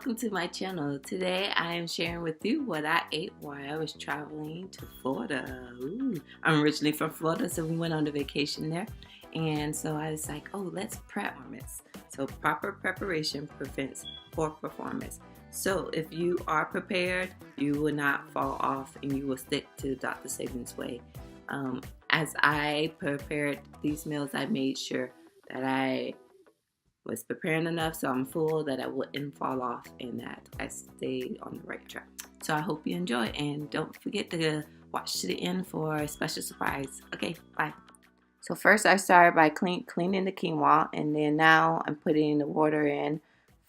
welcome to my channel. Today I am sharing with you what I ate while I was traveling to Florida. Ooh. I'm originally from Florida, so we went on a vacation there. And so I was like, oh, let's prep performance. So proper preparation prevents poor performance. So if you are prepared, you will not fall off and you will stick to Dr. Sabi's way. As I prepared these meals, I made sure that I was preparing enough so I'm full that I wouldn't fall off and that I stayed on the right track. So I hope you enjoy, and don't forget to watch to the end for a special surprise. Okay, bye. So first I started by cleaning the quinoa, and then now I'm putting the water in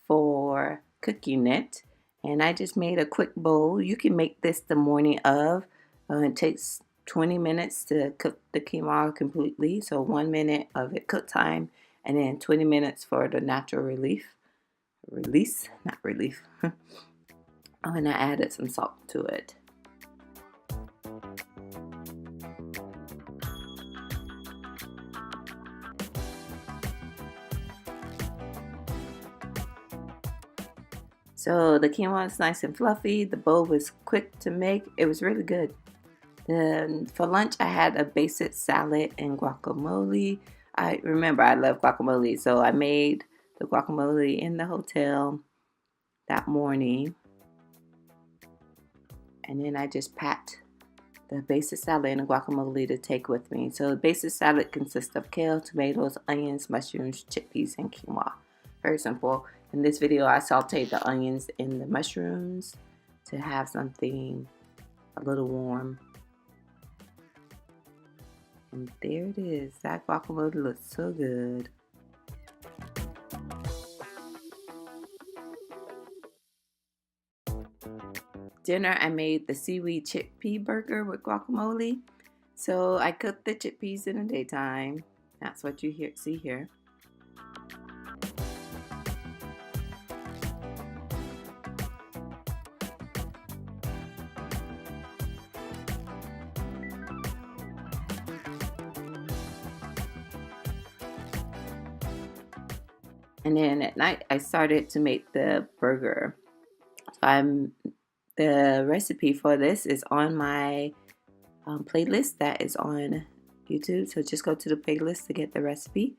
for cooking it. And I just made a quick bowl. You can make this the morning of. It takes 20 minutes to cook the quinoa completely. So 1 minute of it cook time, and then 20 minutes for the natural release, not relief. Oh, and I added some salt to it. So the quinoa is nice and fluffy. The bowl was quick to make. It was really good. Then for lunch, I had a basic salad and guacamole. I remember I love guacamole, so I made the guacamole in the hotel that morning. And then I just packed the basic salad and the guacamole to take with me. So the basic salad consists of kale, tomatoes, onions, mushrooms, chickpeas, and quinoa. Very simple. In this video, I sauteed the onions and the mushrooms to have something a little warm. And there it is. That guacamole looks so good. Dinner, I made the seaweed chickpea burger with guacamole. So I cooked the chickpeas in the daytime. That's what you see here. And then at night, I started to make the burger. The recipe for this is on my playlist that is on YouTube. So just go to the playlist to get the recipe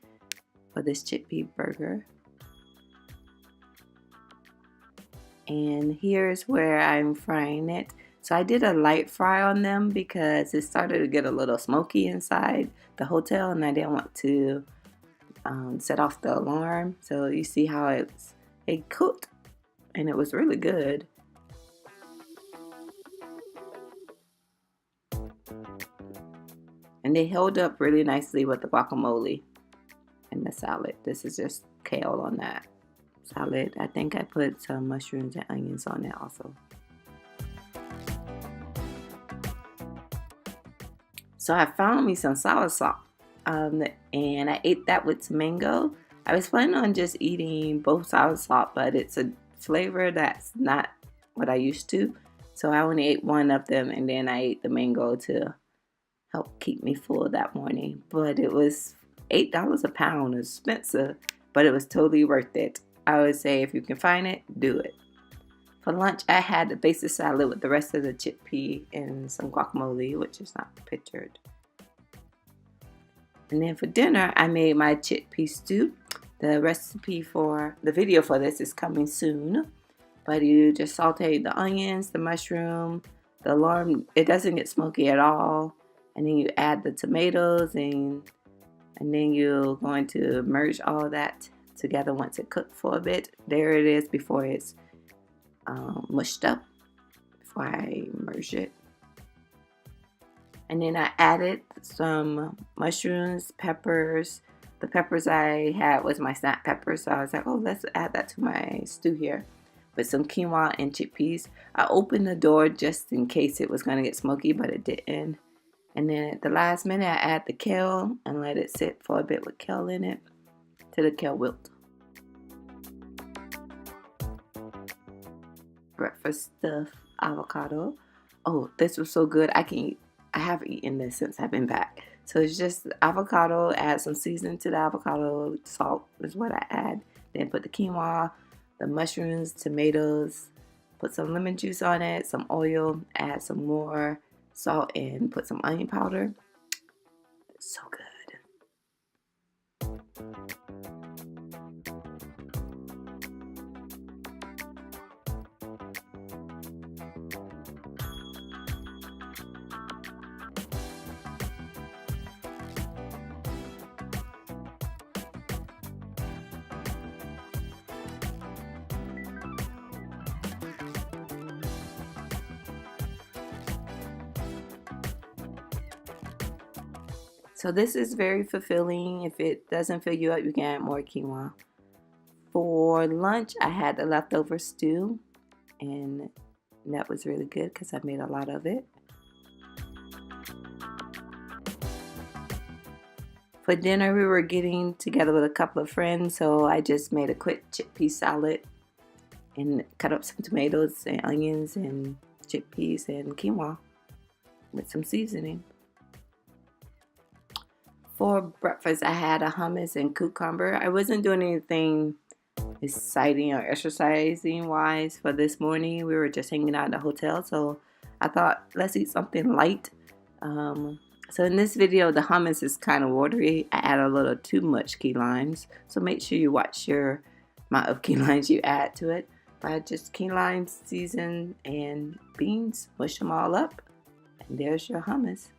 for this chickpea burger. And here's where I'm frying it. So I did a light fry on them because it started to get a little smoky inside the hotel, and I didn't want to set off the alarm. So you see how it cooked, and it was really good. And they held up really nicely with the guacamole and the salad. This is just kale on that salad. I think I put some mushrooms and onions on it also. So I found me some soursop. And I ate that with mango. I was planning on just eating both soursop, but it's a flavor that's not what I used to. So I only ate one of them, and then I ate the mango to help keep me full that morning. But it was $8 a pound, expensive, but it was totally worth it. I would say if you can find it, do it. For lunch, I had the basic salad with the rest of the chickpea and some guacamole, which is not pictured. And then for dinner, I made my chickpea stew. The recipe for the video for this is coming soon. But you just saute the onions, the mushroom, the alarm. It doesn't get smoky at all. And then you add the tomatoes, and then you're going to merge all that together once it cooked for a bit. There it is before it's mushed up, before I merge it. And then I added some mushrooms, peppers. The peppers I had was my snap peppers, so I was like, oh, let's add that to my stew here. With some quinoa and chickpeas. I opened the door just in case it was going to get smoky, but it didn't. And then at the last minute, I add the kale and let it sit for a bit with kale in it till the kale wilt. Breakfast stuffed avocado. Oh, this was so good. I have eaten this since I've been back. So it's just avocado, add some seasoning to the avocado, salt is what I add. Then put the quinoa, the mushrooms, tomatoes, put some lemon juice on it, some oil, add some more salt, and put some onion powder. It's so good. So this is very fulfilling. If it doesn't fill you up, you can add more quinoa. For lunch, I had the leftover stew, and that was really good because I made a lot of it. For dinner, we were getting together with a couple of friends, so I just made a quick chickpea salad and cut up some tomatoes and onions and chickpeas and quinoa with some seasoning. For breakfast, I had a hummus and cucumber. I wasn't doing anything exciting or exercising wise for this morning. We were just hanging out in the hotel, so I thought let's eat something light. So in this video, the hummus is kind of watery. I add a little too much key limes, so make sure you watch your amount of key limes you add to it. But just key limes, season, and beans, mush them all up, and there's your hummus.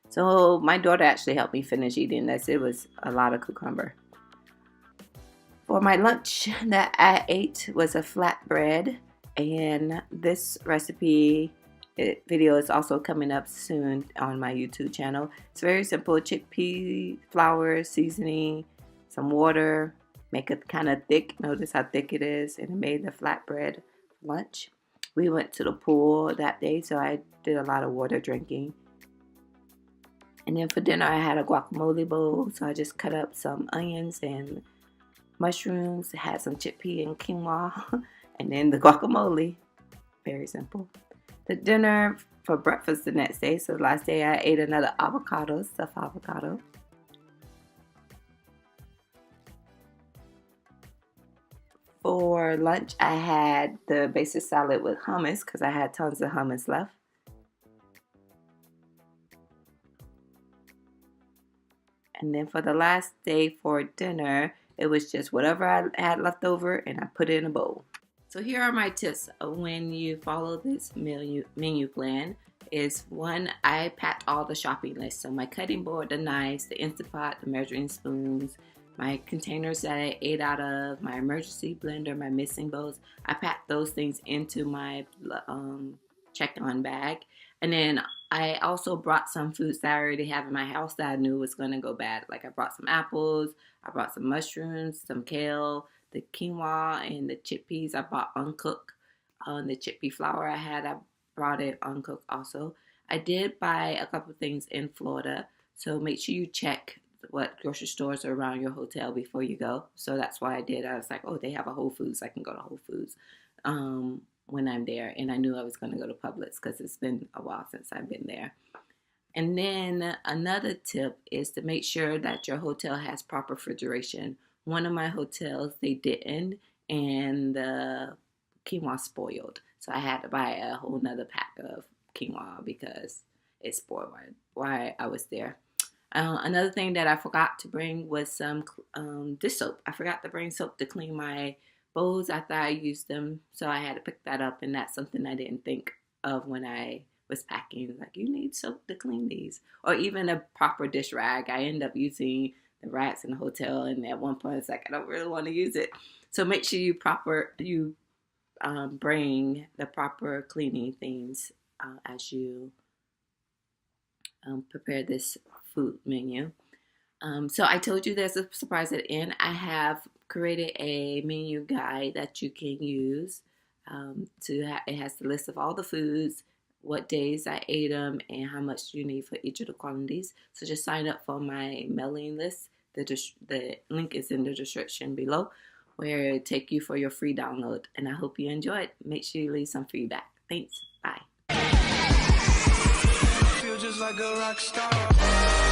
So my daughter actually helped me finish eating this. It was a lot of cucumber. For my lunch that I ate was a flatbread, and this recipe video is also coming up soon on my YouTube channel. It's very simple: chickpea flour, seasoning, some water, make it kind of thick. Notice how thick it is, and I made the flatbread lunch. We went to the pool that day, so I did a lot of water drinking. And then for dinner, I had a guacamole bowl, so I just cut up some onions and mushrooms, had some chickpea and quinoa, and then the guacamole. Very simple. The dinner for breakfast the next day, so the last day I ate another avocado, stuffed avocado. For lunch, I had the basic salad with hummus because I had tons of hummus left. And then for the last day for dinner, it was just whatever I had left over, and I put it in a bowl. So here are my tips when you follow this menu plan. Is one, I packed all the shopping lists. So my cutting board, the knives, the Instant Pot, the measuring spoons, my containers that I ate out of, my emergency blender, my mixing bowls. I packed those things into my check-on bag. And then I also brought some foods that I already have in my house that I knew was going to go bad. Like I brought some apples, I brought some mushrooms, some kale, the quinoa, and the chickpeas I bought uncooked. The chickpea flour I brought it uncooked also. I did buy a couple things in Florida, so make sure you check what grocery stores are around your hotel before you go. So that's why I did. I was like, oh, they have a Whole Foods. I can go to Whole Foods when I'm there. And I knew I was going to go to Publix because it's been a while since I've been there. And then another tip is to make sure that your hotel has proper refrigeration. One of my hotels, they didn't, and the quinoa spoiled. So I had to buy a whole nother pack of quinoa because it spoiled while I was there. Another thing that I forgot to bring was some dish soap. I forgot to bring soap to clean my bowls after I used them, so I had to pick that up, and that's something I didn't think of when I was packing. Like, you need soap to clean these, or even a proper dish rag. I end up using the rags in the hotel, and at one point it's like I don't really want to use it. So make sure you bring the proper cleaning things as you prepare this food menu. So I told you there's a surprise at the end. I have created a menu guide that you can use. It has the list of all the foods, what days I ate them, and how much you need for each of the quantities. So just sign up for my mailing list. The link is in the description below. where it'll take you for your free download. And I hope you enjoyed. Make sure you leave some feedback. Thanks. Bye. Feel just like a rock star.